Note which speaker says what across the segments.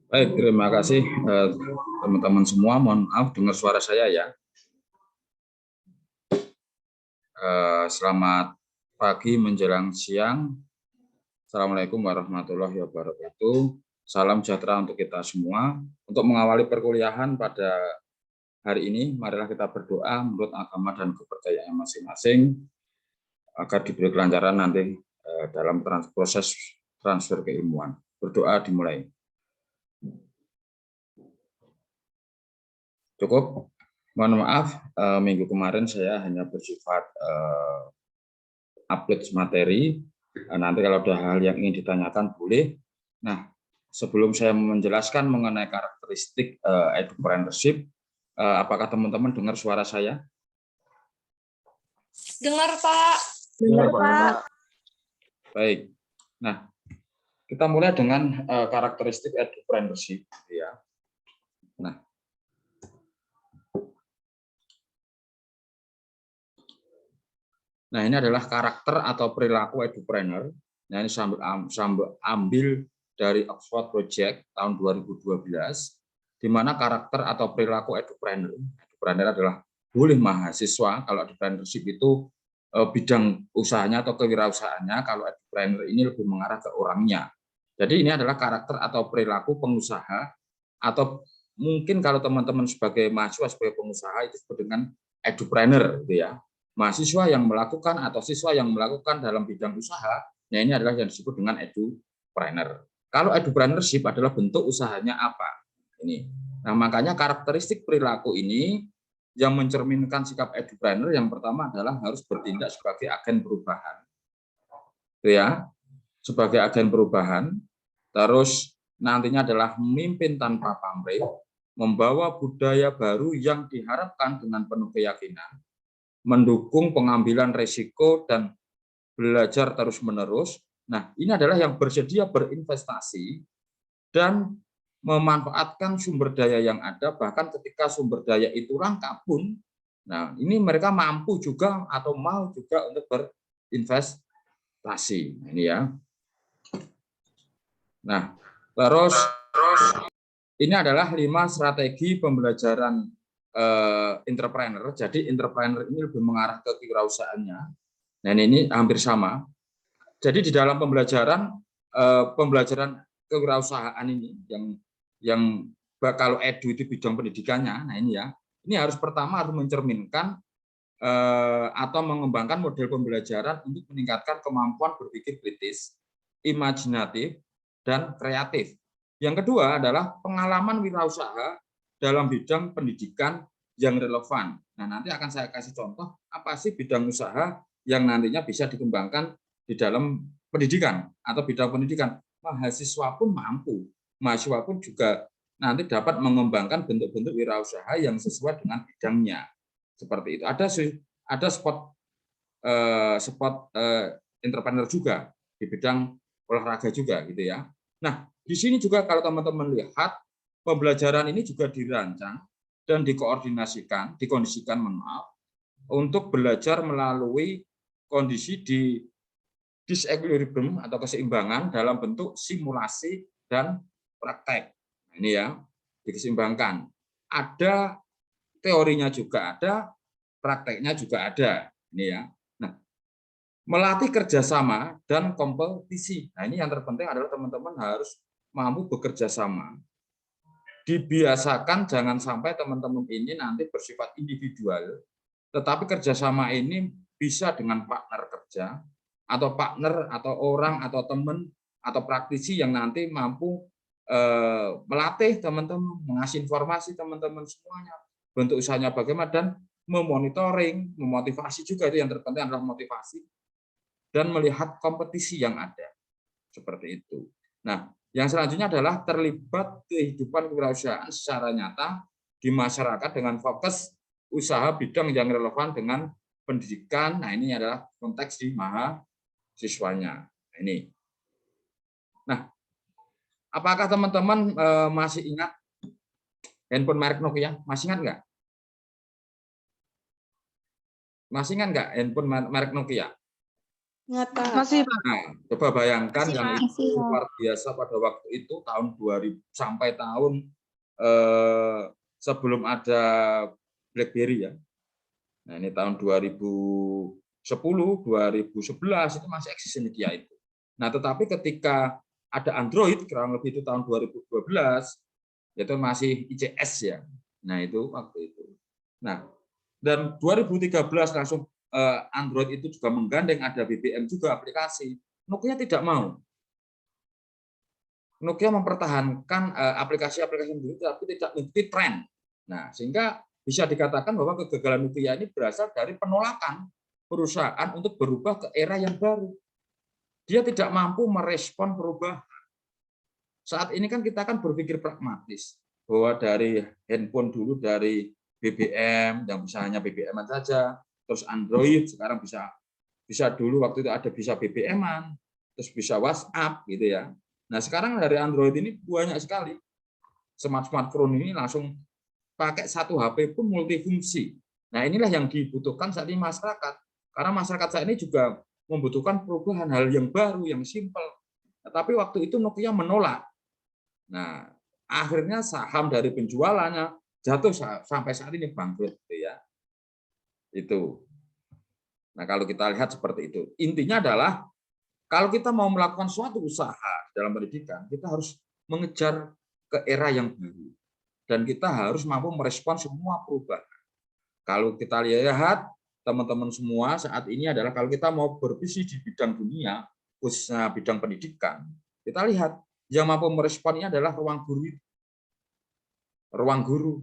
Speaker 1: Baik, terima kasih teman-teman semua. Mohon maaf dengar suara saya ya. Selamat pagi menjelang siang. Assalamualaikum warahmatullahi wabarakatuh. Salam sejahtera untuk kita semua. Untuk mengawali perkuliahan pada hari ini, marilah kita berdoa menurut agama dan kepercayaan masing-masing agar diberi kelancaran nanti dalam proses transfer keilmuan. Berdoa dimulai. Cukup. Mohon maaf, minggu kemarin saya hanya bersifat upload materi. Nanti kalau ada hal yang ingin ditanyakan boleh. Nah, sebelum saya menjelaskan mengenai karakteristik entrepreneurship, apakah teman-teman dengar suara saya?
Speaker 2: Dengar, Pak.
Speaker 3: Dengar, Pak.
Speaker 1: Baik. Nah, kita mulai dengan karakteristik entrepreneurship, ya. Nah, ini adalah karakter atau perilaku entrepreneur. Nah, ini sambil ambil dari Oxford Project tahun 2012, di mana karakter atau perilaku entrepreneur adalah boleh mahasiswa, kalau entrepreneurship itu bidang usahanya atau kewirausahaannya, kalau entrepreneur ini lebih mengarah ke orangnya. Jadi ini adalah karakter atau perilaku pengusaha, atau mungkin kalau teman-teman sebagai mahasiswa, sebagai pengusaha itu disebut dengan entrepreneur, gitu ya. Mahasiswa yang melakukan atau siswa yang melakukan dalam bidang usaha, nah ini adalah yang disebut dengan entrepreneur. Kalau entrepreneurship adalah bentuk usahanya apa? Ini. Nah, makanya karakteristik perilaku ini yang mencerminkan sikap entrepreneur yang pertama adalah harus bertindak sebagai agen perubahan. Ya, sebagai agen perubahan. Terus nantinya adalah memimpin tanpa pamrih, membawa budaya baru yang diharapkan dengan penuh keyakinan, mendukung pengambilan risiko dan belajar terus-menerus. Nah, ini adalah yang bersedia berinvestasi dan memanfaatkan sumber daya yang ada, bahkan ketika sumber daya itu langka pun, nah ini mereka mampu juga atau mau juga untuk berinvestasi. Ini ya. Nah, terus ini adalah 5 strategi pembelajaran entrepreneur. Jadi entrepreneur ini lebih mengarah ke kewirausahaannya. Nah, ini hampir sama. Jadi di dalam pembelajaran kewirausahaan ini yang kalau edu itu bidang pendidikannya, nah ini ya, ini harus pertama harus mencerminkan atau mengembangkan model pembelajaran untuk meningkatkan kemampuan berpikir kritis, imajinatif, dan kreatif. Yang kedua adalah pengalaman wirausaha dalam bidang pendidikan yang relevan. Nah, nanti akan saya kasih contoh apa sih bidang usaha yang nantinya bisa dikembangkan di dalam pendidikan atau bidang pendidikan. Mahasiswa pun mampu, mahasiswa pun juga nanti dapat mengembangkan bentuk-bentuk wirausaha yang sesuai dengan bidangnya. Seperti itu. Ada spot entrepreneur juga di bidang olahraga juga, gitu ya. Nah, di sini juga kalau teman-teman lihat, pembelajaran ini juga dirancang dan dikondisikan untuk belajar melalui kondisi di disequilibrium atau keseimbangan dalam bentuk simulasi dan praktek. Ini ya, diseimbangkan. Ada teorinya juga ada, prakteknya juga ada. Ini ya. Nah, melatih kerjasama dan kompetisi. Nah, ini yang terpenting adalah teman-teman harus mampu bekerja sama. Dibiasakan jangan sampai teman-teman ini nanti bersifat individual, tetapi kerjasama ini bisa dengan partner kerja, atau partner, atau orang, atau teman, atau praktisi yang nanti mampu melatih teman-teman, mengasih informasi teman-teman semuanya, bentuk usahanya bagaimana, dan memonitoring, memotivasi juga, itu yang terpenting adalah motivasi, dan melihat kompetisi yang ada. Seperti itu. Nah, yang selanjutnya adalah terlibat kehidupan kewirausahaan secara nyata di masyarakat dengan fokus usaha bidang yang relevan dengan pendidikan. Nah, ini adalah konteks di mahasiswanya. Ini. Nah, apakah teman-teman masih ingat handphone merek Nokia? Masih ingat nggak? Masih ingat nggak handphone merek Nokia?
Speaker 2: Masih, Pak.
Speaker 1: Nah, coba bayangkan yang
Speaker 2: Pak.
Speaker 1: itu luar biasa pada waktu itu tahun 2000 sampai tahun sebelum ada BlackBerry ya. Nah, ini tahun 2010, 2011 itu masih eksis Nokia itu. Nah, tetapi ketika ada Android kurang lebih itu tahun 2012 itu masih ICS ya. Nah, itu waktu itu. Nah, dan 2013 langsung Android itu juga menggandeng ada BBM juga aplikasi. Nokia tidak mau. Nokia mempertahankan aplikasi-aplikasi itu tapi tidak mengikuti tren. Nah, sehingga bisa dikatakan bahwa kegagalan Nokia ini berasal dari penolakan perusahaan untuk berubah ke era yang baru. Dia tidak mampu merespon perubahan. Saat ini kan kita kan berpikir pragmatis bahwa dari handphone dulu dari BBM yang bisa hanya BBM saja, terus Android sekarang bisa dulu waktu itu ada bisa BBM-an, terus bisa WhatsApp gitu ya. Nah, sekarang dari Android ini banyak sekali. Smartphone ini langsung pakai satu HP pun multifungsi. Nah, inilah yang dibutuhkan saat ini masyarakat. Karena masyarakat saat ini juga membutuhkan perubahan hal yang baru, yang simpel. Tapi waktu itu Nokia menolak. Nah, akhirnya saham dari penjualannya jatuh sampai saat ini bangkrut gitu ya. Itu. Nah, kalau kita lihat seperti itu. Intinya adalah kalau kita mau melakukan suatu usaha dalam pendidikan, kita harus mengejar ke era yang baru. Dan kita harus mampu merespon semua perubahan. Kalau kita lihat, teman-teman semua saat ini adalah kalau kita mau berbisnis di bidang dunia, khususnya bidang pendidikan, kita lihat yang mampu meresponnya adalah ruang guru. Ruang guru.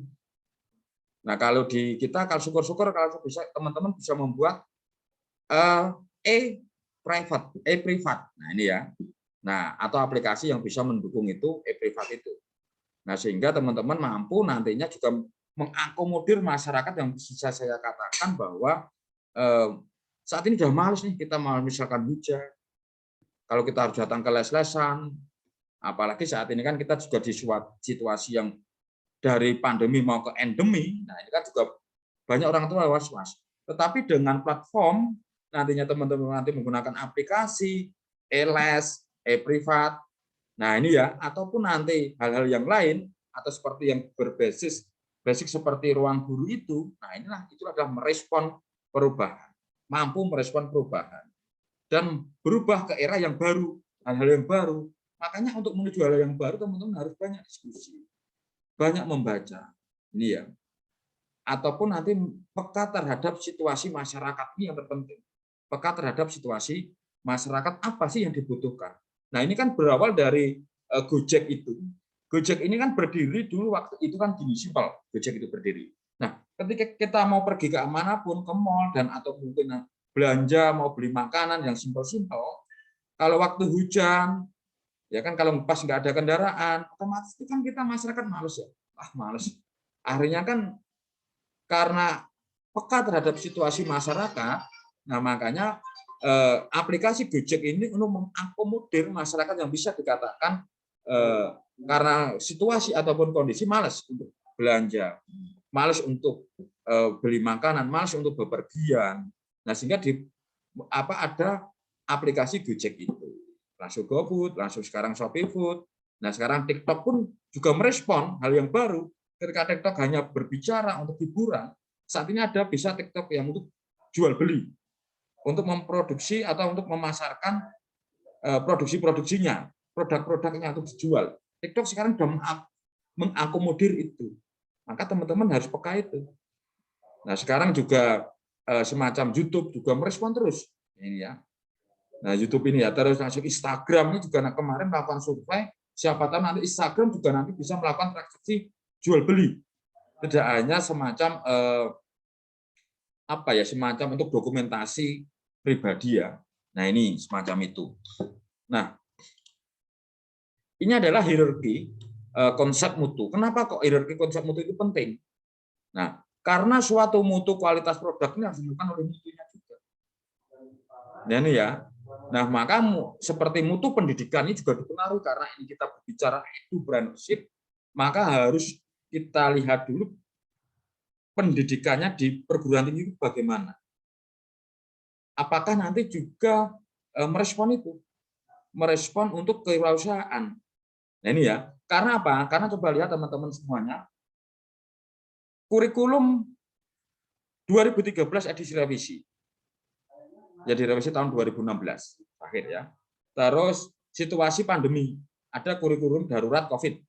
Speaker 1: Nah, kalau di kita, kalau syukur-syukur kalau bisa teman-teman bisa membuat privat. Nah, ini ya. Nah, atau aplikasi yang bisa mendukung itu privat itu. Nah, sehingga teman-teman mampu nantinya juga mengakomodir masyarakat yang bisa saya katakan bahwa saat ini sudah males nih kita mau misalkan hujan. Kalau kita harus datang ke les-lesan, apalagi saat ini kan kita juga di situasi yang dari pandemi mau ke endemi, nah ini kan juga banyak orang tua was-was. Tetapi dengan platform nantinya teman-teman nanti menggunakan aplikasi, e-les, e-privat, nah ini ya, ataupun nanti hal-hal yang lain atau seperti yang berbasis basic seperti ruang guru itu, nah itu adalah merespon perubahan, mampu merespon perubahan dan berubah ke era yang baru, hal-hal yang baru. Makanya untuk menuju hal yang baru teman-teman harus banyak diskusi, banyak membaca, ini ya, ataupun nanti peka terhadap situasi masyarakat ini yang terpenting, peka terhadap situasi masyarakat apa sih yang dibutuhkan. Nah ini kan berawal dari Gojek itu. Gojek ini kan berdiri dulu waktu itu kan gini simpel, Gojek itu berdiri. Nah ketika kita mau pergi ke manapun, ke mall dan atau mungkin belanja mau beli makanan yang simpel-simpel, kalau waktu hujan ya kan kalau pas nggak ada kendaraan, otomatis itu kan kita masyarakat males ya, males. Akhirnya kan karena peka terhadap situasi masyarakat, nah makanya aplikasi Gojek ini untuk mengakomodir masyarakat yang bisa dikatakan karena situasi ataupun kondisi malas untuk belanja, malas untuk beli makanan, malas untuk bepergian. Nah sehingga ada aplikasi Gojek itu. Langsung GoFood, langsung sekarang Shopee Food. Nah sekarang TikTok pun juga merespon hal yang baru. Ketika TikTok hanya berbicara untuk hiburan, saat ini ada bisa TikTok yang untuk jual beli, untuk memproduksi atau untuk memasarkan produksi-produksinya, produk-produknya untuk dijual. TikTok sekarang sudah mengakomodir itu. Maka teman-teman harus peka itu. Nah, sekarang juga semacam YouTube juga merespon terus. Ini ya. Nah, YouTube ini ya, terus langsung Instagram ini juga kemarin melakukan survei, siapa tahu nanti Instagram juga nanti bisa melakukan transaksi jual beli. Tidak hanya semacam semacam untuk dokumentasi pribadi ya. Nah, ini semacam itu. Nah, ini adalah hierarki konsep mutu. Kenapa kok hierarki konsep mutu itu penting? Nah, karena suatu mutu kualitas produknya harus ditentukan oleh mutunya juga. Nah, ini ya. Nah, maka seperti mutu pendidikan ini juga dipengaruhi karena ini kita berbicara entrepreneurship, maka harus kita lihat dulu pendidikannya di perguruan tinggi itu bagaimana. Apakah nanti juga merespon itu, merespon untuk kewirausahaan. Nah ini ya, karena apa? Karena coba lihat teman-teman semuanya, kurikulum 2013 edisi revisi. Jadi revisi tahun 2016 akhir ya. Terus situasi pandemi, ada kurikulum darurat COVID.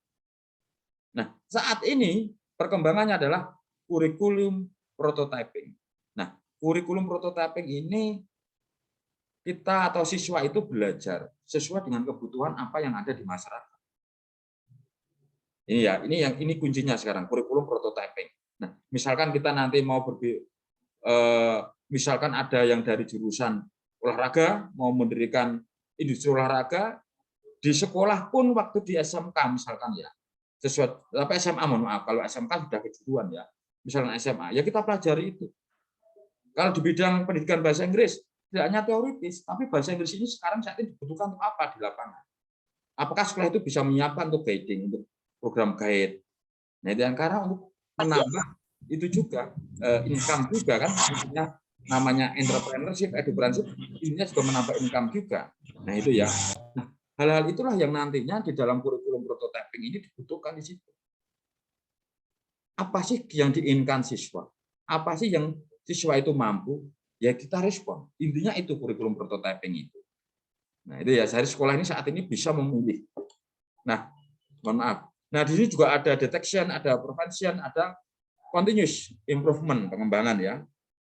Speaker 1: Nah, saat ini perkembangannya adalah kurikulum prototyping. Nah, kurikulum prototyping ini kita atau siswa itu belajar sesuai dengan kebutuhan apa yang ada di masyarakat. Ini ya, ini kuncinya sekarang, kurikulum prototyping. Nah, misalkan kita nanti mau misalkan ada yang dari jurusan olahraga mau mendirikan industri olahraga di sekolah pun waktu di SMK misalkan ya, sesuatu tapi SMA mohon maaf, kalau SMK sudah kejuruan ya, misalnya SMA ya kita pelajari itu. Kalau di bidang pendidikan bahasa Inggris tidak hanya teoritis, tapi bahasa Inggris ini sekarang saat ini dibutuhkan untuk apa di lapangan? Apakah sekolah itu bisa menyiapkan untuk guiding, untuk program guide? Nah, dan karena untuk menambah itu juga income juga kan, namanya entrepreneurship, edupreneurship, intinya juga menambah income juga. Nah itu ya. Nah, hal-hal itulah yang nantinya di dalam kurikulum prototyping ini dibutuhkan di situ. Apa sih yang diinginkan siswa? Apa sih yang siswa itu mampu? Ya kita respon. Intinya itu kurikulum prototyping itu. Nah itu ya, dari sekolah ini saat ini bisa memilih. Nah, mohon maaf. Nah di sini juga ada detection, ada prevention, ada continuous improvement, pengembangan ya.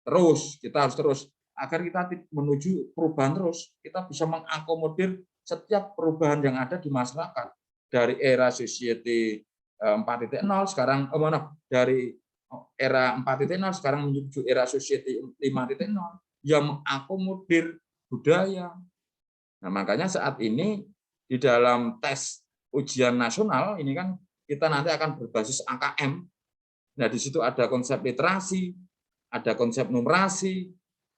Speaker 1: Terus kita harus terus agar kita menuju perubahan terus, kita bisa mengakomodir setiap perubahan yang ada di masyarakat dari era society 4.0 sekarang dari era 4.0 sekarang menuju era society 5.0 yang mengakomodir budaya. Nah, makanya saat ini di dalam tes ujian nasional ini kan kita nanti akan berbasis AKM. Nah, di situ ada konsep literasi, ada konsep numerasi.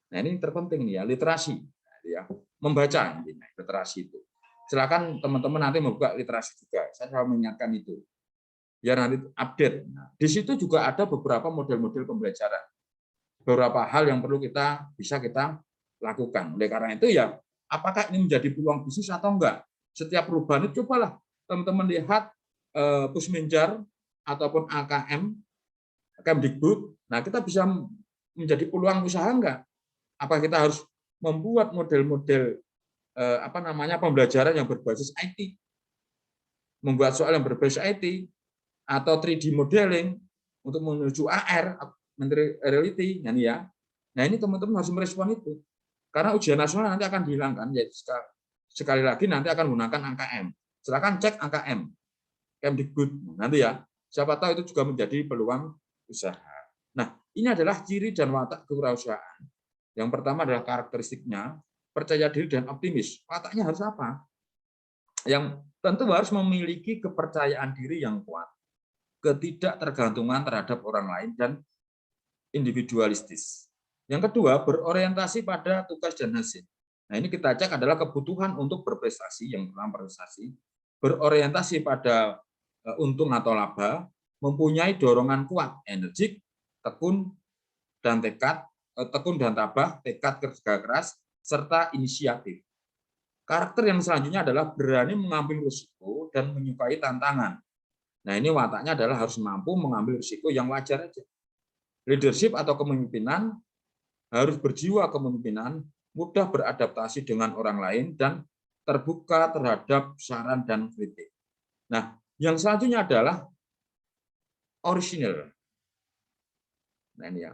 Speaker 1: Nah, ini terpenting nih ya, literasi. Nah, ya, membaca intinya, literasi itu. Silakan teman-teman nanti membuka literasi juga. Saya selalu mengingatkan itu. Ya nanti update. Nah, di situ juga ada beberapa model-model pembelajaran. Beberapa hal yang perlu bisa kita lakukan. Oleh karena itu ya, apakah ini menjadi peluang bisnis atau enggak? Setiap perubahan itu cobalah teman-teman lihat Pusmenjar ataupun AKM, Kemdikbud. Nah, kita bisa menjadi peluang usaha enggak? Apa kita harus membuat model-model pembelajaran yang berbasis IT, membuat soal yang berbasis IT, atau 3D modeling untuk menuju AR, augmented reality, ya. Nah ini teman-teman harus merespon itu, karena ujian nasional nanti akan dihilangkan. Jadi sekali lagi nanti akan menggunakan AKM. Silakan cek AKM, Kemdikbud nanti ya. Siapa tahu itu juga menjadi peluang usaha. Nah ini adalah ciri dan watak kewirausahaan. Yang pertama adalah karakteristiknya percaya diri dan optimis. Wataknya harus apa? Yang tentu harus memiliki kepercayaan diri yang kuat, ketidaktergantungan terhadap orang lain, dan individualistis. Yang kedua, berorientasi pada tugas dan hasil. Nah, ini kita cek adalah kebutuhan untuk berprestasi, yang pertama prestasi, berorientasi pada untung atau laba, mempunyai dorongan kuat, energik, tekun dan tabah, tekad kerja keras, serta inisiatif. Karakter yang selanjutnya adalah berani mengambil risiko dan menyukai tantangan. Nah, ini wataknya adalah harus mampu mengambil risiko yang wajar aja. Leadership atau kepemimpinan harus berjiwa kepemimpinan, mudah beradaptasi dengan orang lain, dan terbuka terhadap saran dan kritik. Nah, yang selanjutnya adalah original. Nah, ini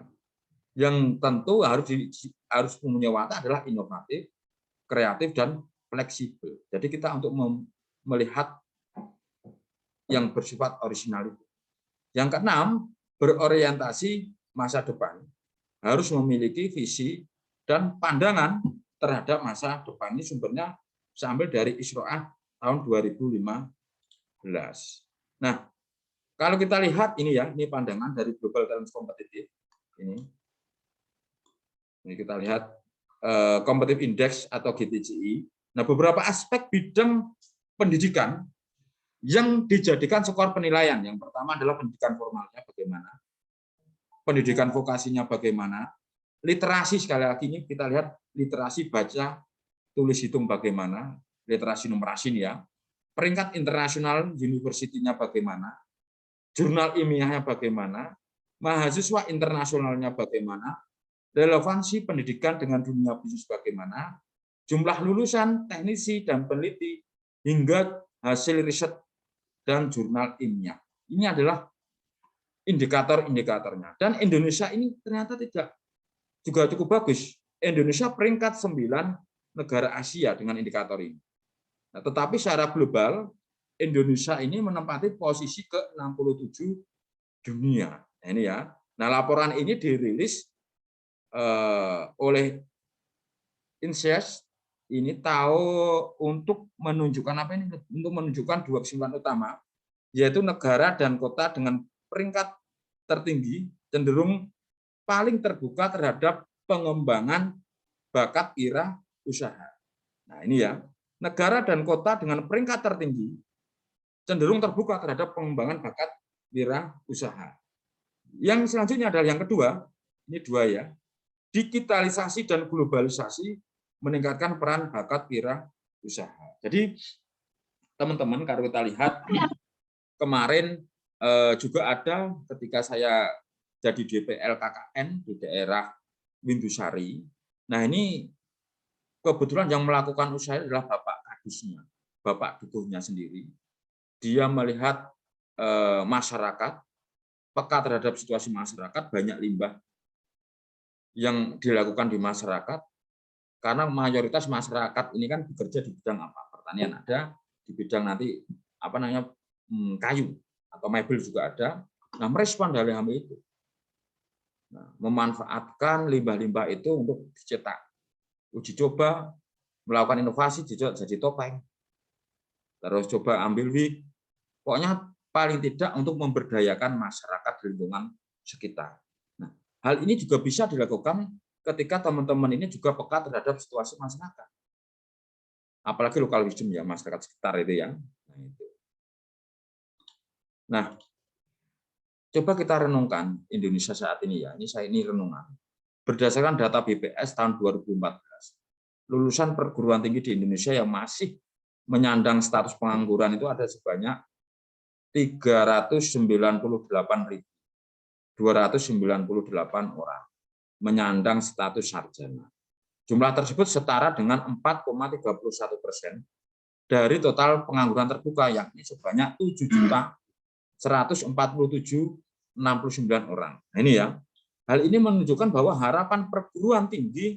Speaker 1: yang tentu harus mempunyai watak adalah inovatif, kreatif, dan fleksibel. Jadi kita untuk melihat yang bersifat original itu. Yang keenam, berorientasi masa depan. Harus memiliki visi dan pandangan terhadap masa depan. Ini sumbernya saya ambil dari Isroah tahun 2015. Nah, kalau kita lihat ini ya, ini pandangan dari Global Talent Competitive. Ini kita lihat Competitive Index atau GTCI. Nah, beberapa aspek bidang pendidikan yang dijadikan skor penilaian. Yang pertama adalah pendidikan formalnya bagaimana, pendidikan vokasinya bagaimana, literasi, sekali lagi ini kita lihat literasi baca, tulis hitung bagaimana, literasi numerasi ya, peringkat internasional university-nya bagaimana, jurnal ilmiahnya bagaimana, mahasiswa internasionalnya bagaimana, relevansi pendidikan dengan dunia bisnis bagaimana, jumlah lulusan, teknisi, dan peneliti, hingga hasil riset dan jurnal ilmiah. Ini adalah indikator-indikatornya. Dan Indonesia ini ternyata tidak juga cukup bagus. Indonesia peringkat 9 negara Asia dengan indikator ini. Nah, tetapi secara global, Indonesia ini menempati posisi ke-67 dunia. Nah, ini ya. Nah, laporan ini dirilis oleh INSEAD ini untuk menunjukkan apa ini? Untuk menunjukkan dua kesimpulan utama, yaitu negara dan kota dengan peringkat tertinggi cenderung paling terbuka terhadap pengembangan bakat wira usaha. Nah, ini ya. Negara dan kota dengan peringkat tertinggi cenderung terbuka terhadap pengembangan bakat wira usaha. Yang selanjutnya adalah yang kedua, ini dua ya. Digitalisasi dan globalisasi meningkatkan peran bakat wira usaha. Jadi teman-teman kalau kita lihat kemarin juga ada ketika saya jadi DPL KKN di daerah Windusari. Nah, ini kebetulan yang melakukan usaha adalah Bapak Kadusnya, Bapak Dukuhnya sendiri. Dia melihat masyarakat, peka terhadap situasi masyarakat, banyak limbah yang dilakukan di masyarakat, karena mayoritas masyarakat ini kan bekerja di bidang apa? Pertanian ada, di bidang nanti apa namanya kayu atau mebel juga ada. Nah, merespon dari hal itu. Nah, memanfaatkan limbah-limbah itu untuk dicetak, uji coba, melakukan inovasi jadi topeng, terus coba ambil wig, pokoknya paling tidak untuk memberdayakan masyarakat di lingkungan sekitar. Nah, hal ini juga bisa dilakukan ketika teman-teman ini juga peka terhadap situasi masyarakat. Apalagi lokal wisdom ya, masyarakat sekitar itu ya. Nah, coba kita renungkan Indonesia saat ini ya. Ini renungan. Berdasarkan data BPS tahun 2014, lulusan perguruan tinggi di Indonesia yang masih menyandang status pengangguran itu ada sebanyak 398.298 orang menyandang status sarjana. Jumlah tersebut setara dengan 4,31% dari total pengangguran terbuka, yakni sebanyak 7.147.069 orang. Nah, ini ya. Hal ini menunjukkan bahwa harapan perguruan tinggi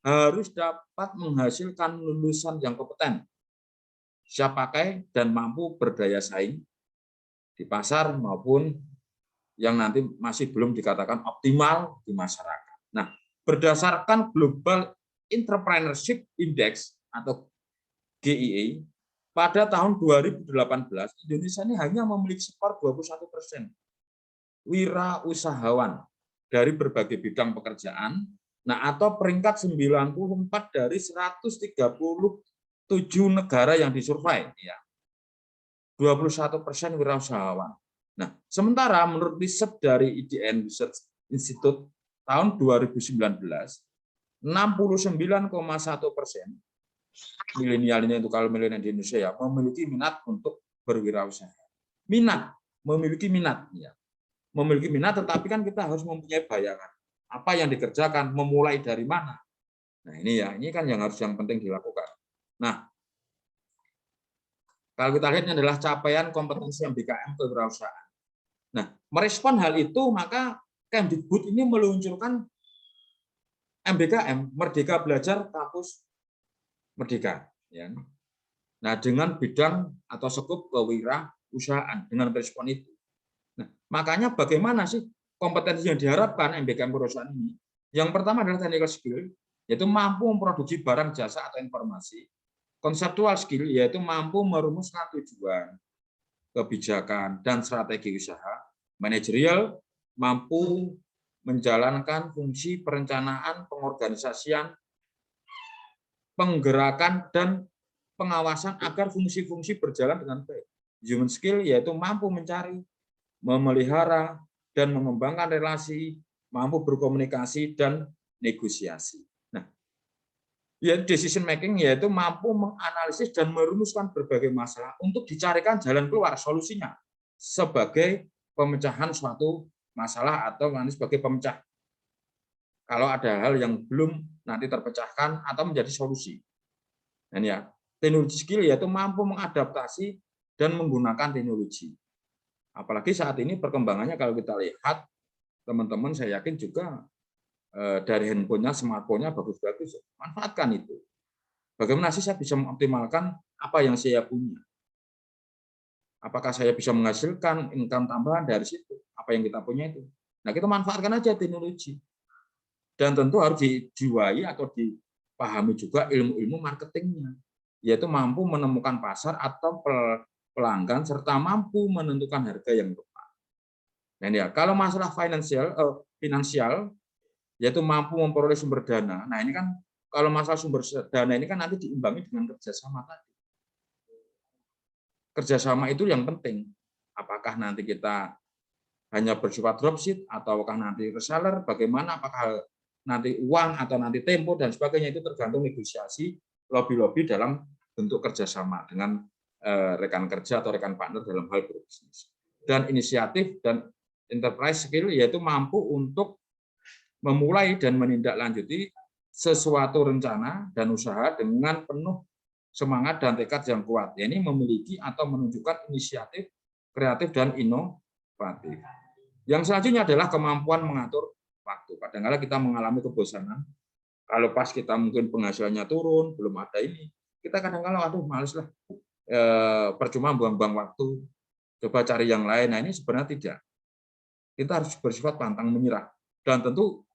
Speaker 1: harus dapat menghasilkan lulusan yang kompeten, siap pakai, dan mampu berdaya saing di pasar maupun yang nanti masih belum dikatakan optimal di masyarakat. Nah, berdasarkan Global Entrepreneurship Index atau GIE, pada tahun 2018, Indonesia ini hanya memiliki skor 21% wirausahawan dari berbagai bidang pekerjaan, nah atau peringkat 94 dari 137 negara yang disurvei, ya. 21% wirausahawan. Nah, sementara menurut riset dari IDN Research Institute tahun 2019, 69,1% milenial ini, untuk kalau milenial di Indonesia ya, memiliki minat untuk berwirausaha. Memiliki minat, ya. Memiliki minat, tetapi kan kita harus mempunyai bayangan apa yang dikerjakan, memulai dari mana. Nah, ini ya, ini kan yang penting dilakukan. Nah, kalau kita lihat ini adalah capaian kompetensi MBKM kewirausahaan. Nah, merespon hal itu, maka Kemdikbud ini meluncurkan MBKM, Merdeka Belajar Kampus Merdeka. Ya. Nah, dengan bidang atau skup kewirausahaan, dengan respon itu. Nah, makanya bagaimana sih kompetensi yang diharapkan MBKM perusahaan ini? Yang pertama adalah technical skill, yaitu mampu memproduksi barang, jasa, atau informasi. Konseptual skill, yaitu mampu merumuskan tujuan, kebijakan, dan strategi usaha. Manajerial, mampu menjalankan fungsi perencanaan, pengorganisasian, penggerakan, dan pengawasan agar fungsi-fungsi berjalan dengan baik. Human skill, yaitu mampu mencari, memelihara, dan mengembangkan relasi, mampu berkomunikasi dan negosiasi. Nah, Yaitu decision making, yaitu mampu menganalisis dan merumuskan berbagai masalah untuk dicarikan jalan keluar solusinya sebagai pemecahan suatu masalah atau sebagai pemecah kalau ada hal yang belum nanti terpecahkan atau menjadi solusi. Dan ya, teknologi skill yaitu mampu mengadaptasi dan menggunakan teknologi. Apalagi saat ini perkembangannya kalau kita lihat, teman-teman saya yakin juga dari handphonenya, smartphone-nya bagus-bagus, manfaatkan itu. Bagaimana sih saya bisa mengoptimalkan apa yang saya punya? Apakah saya bisa menghasilkan income tambahan dari situ? Apa yang kita punya itu? Nah, kita manfaatkan aja teknologi. Dan tentu harus dijiwai atau dipahami juga ilmu-ilmu marketingnya, yaitu mampu menemukan pasar atau pelanggan serta mampu menentukan harga yang tepat. Dan ya, kalau masalah finansial, yaitu mampu memperoleh sumber dana. Nah, ini kan kalau masalah sumber dana ini kan nanti diimbangi dengan kerjasama tadi. Kerjasama itu yang penting. Apakah nanti kita hanya bersifat dropship ataukah nanti reseller, bagaimana, apakah nanti uang atau nanti tempo dan sebagainya, itu tergantung negosiasi lobby-lobby dalam bentuk kerjasama dengan rekan kerja atau rekan partner dalam hal berbisnis. Dan inisiatif dan enterprise skill yaitu mampu untuk memulai dan menindaklanjuti sesuatu rencana dan usaha dengan penuh semangat dan tekad yang kuat. Ini memiliki atau menunjukkan inisiatif, kreatif, dan inovatif. Yang selanjutnya adalah kemampuan mengatur waktu. Kadang-kadang kita mengalami kebosanan. Kalau pas kita mungkin penghasilannya turun, belum ada ini, kita kadang-kadang, aduh males lah, percuma buang-buang waktu, coba cari yang lain. Nah, ini sebenarnya tidak. Kita harus bersifat pantang menyerah. Dan tentu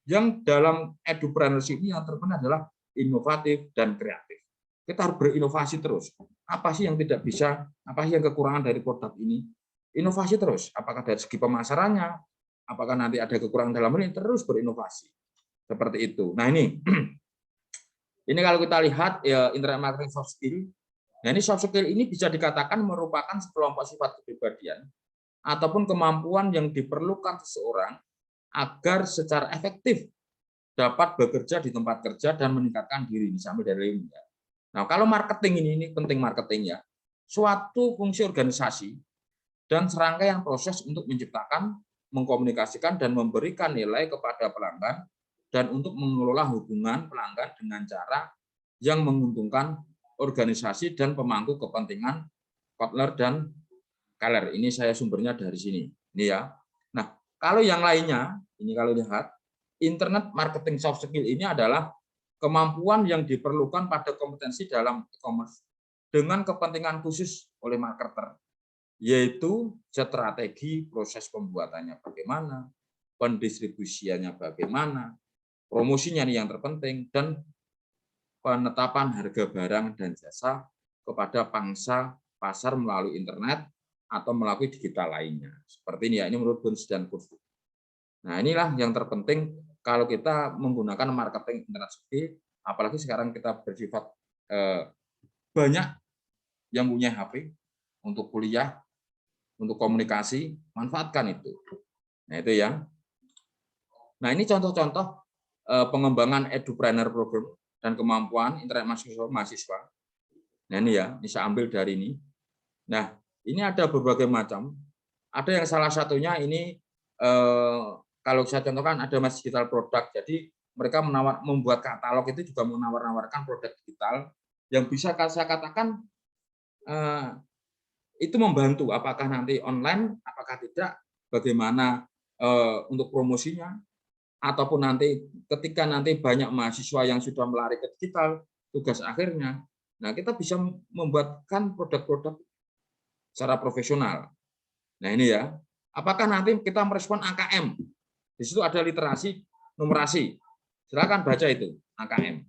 Speaker 1: yang dalam edupreneurship ini yang terpenting adalah inovatif dan kreatif. Kita harus berinovasi terus. Apa sih yang tidak bisa, apa sih yang kekurangan dari produk ini? Inovasi terus. Apakah dari segi pemasarannya, apakah nanti ada kekurangan dalam ini, terus berinovasi. Seperti itu. Nah ini, ini kalau kita lihat ya, internet marketing soft skill. Nah ini soft skill ini bisa dikatakan merupakan sekelompok sifat kepribadian ataupun kemampuan yang diperlukan seseorang agar secara efektif dapat bekerja di tempat kerja dan meningkatkan diri, sampai dari ini. Nah, kalau marketing ini penting marketing ya, suatu fungsi organisasi dan serangkaian proses untuk menciptakan, mengkomunikasikan, dan memberikan nilai kepada pelanggan dan untuk mengelola hubungan pelanggan dengan cara yang menguntungkan organisasi dan pemangku kepentingan partner dan kaler. Ini saya sumbernya dari sini. Ini ya. Nah, kalau yang lainnya, ini kalau lihat, internet marketing soft skill ini adalah kemampuan yang diperlukan pada kompetensi dalam e-commerce dengan kepentingan khusus oleh marketer, yaitu strategi proses pembuatannya bagaimana, pendistribusiannya bagaimana, promosinya yang terpenting, dan penetapan harga barang dan jasa kepada pangsa pasar melalui internet atau melalui digital lainnya. Seperti ini ya, ini menurut Burns dan Kurz. Nah, inilah yang terpenting kalau kita menggunakan marketing internet skill, apalagi sekarang kita bersifat banyak yang punya HP untuk kuliah, untuk komunikasi, manfaatkan itu. Nah, itu ya. Nah, ini contoh-contoh pengembangan edupreneur program dan kemampuan internet mahasiswa. Nah, ini ya, bisa ambil dari ini. Nah, ini ada berbagai macam. Ada yang salah satunya ini kalau saya contohkan ada Mas Digital Product. Jadi mereka membuat katalog itu juga menawar-nawarkan produk digital yang bisa saya katakan itu membantu. Apakah nanti online, apakah tidak, bagaimana untuk promosinya, ataupun nanti ketika nanti banyak mahasiswa yang sudah melari ke digital, tugas akhirnya, nah kita bisa membuatkan produk-produk secara profesional. Nah ini ya, apakah nanti kita merespon AKM? Di situ ada literasi, numerasi. Silakan baca itu AKM.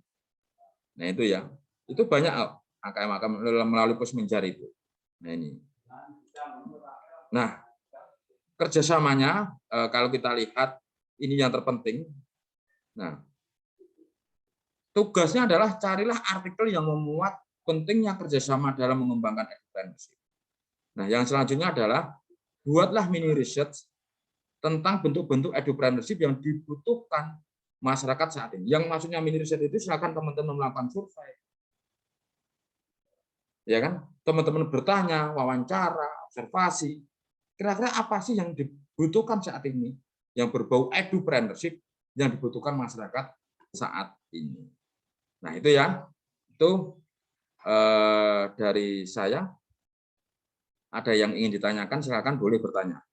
Speaker 1: Nah itu ya, itu banyak AKM melalui Pusmenjar itu. Nah ini. Nah kerjasamanya kalau kita lihat ini yang terpenting. Nah tugasnya adalah carilah artikel yang memuat pentingnya kerjasama dalam mengembangkan edupreneurship. Nah yang selanjutnya adalah buatlah mini research tentang bentuk-bentuk edupreneurship yang dibutuhkan masyarakat saat ini. Yang maksudnya mini riset itu silakan teman-teman melakukan survei. Ya kan? Teman-teman bertanya, wawancara, observasi. Kira-kira apa sih yang dibutuhkan saat ini? Yang berbau edupreneurship yang dibutuhkan masyarakat saat ini. Nah, itu ya. Itu dari saya. Ada yang ingin ditanyakan, silakan boleh bertanya.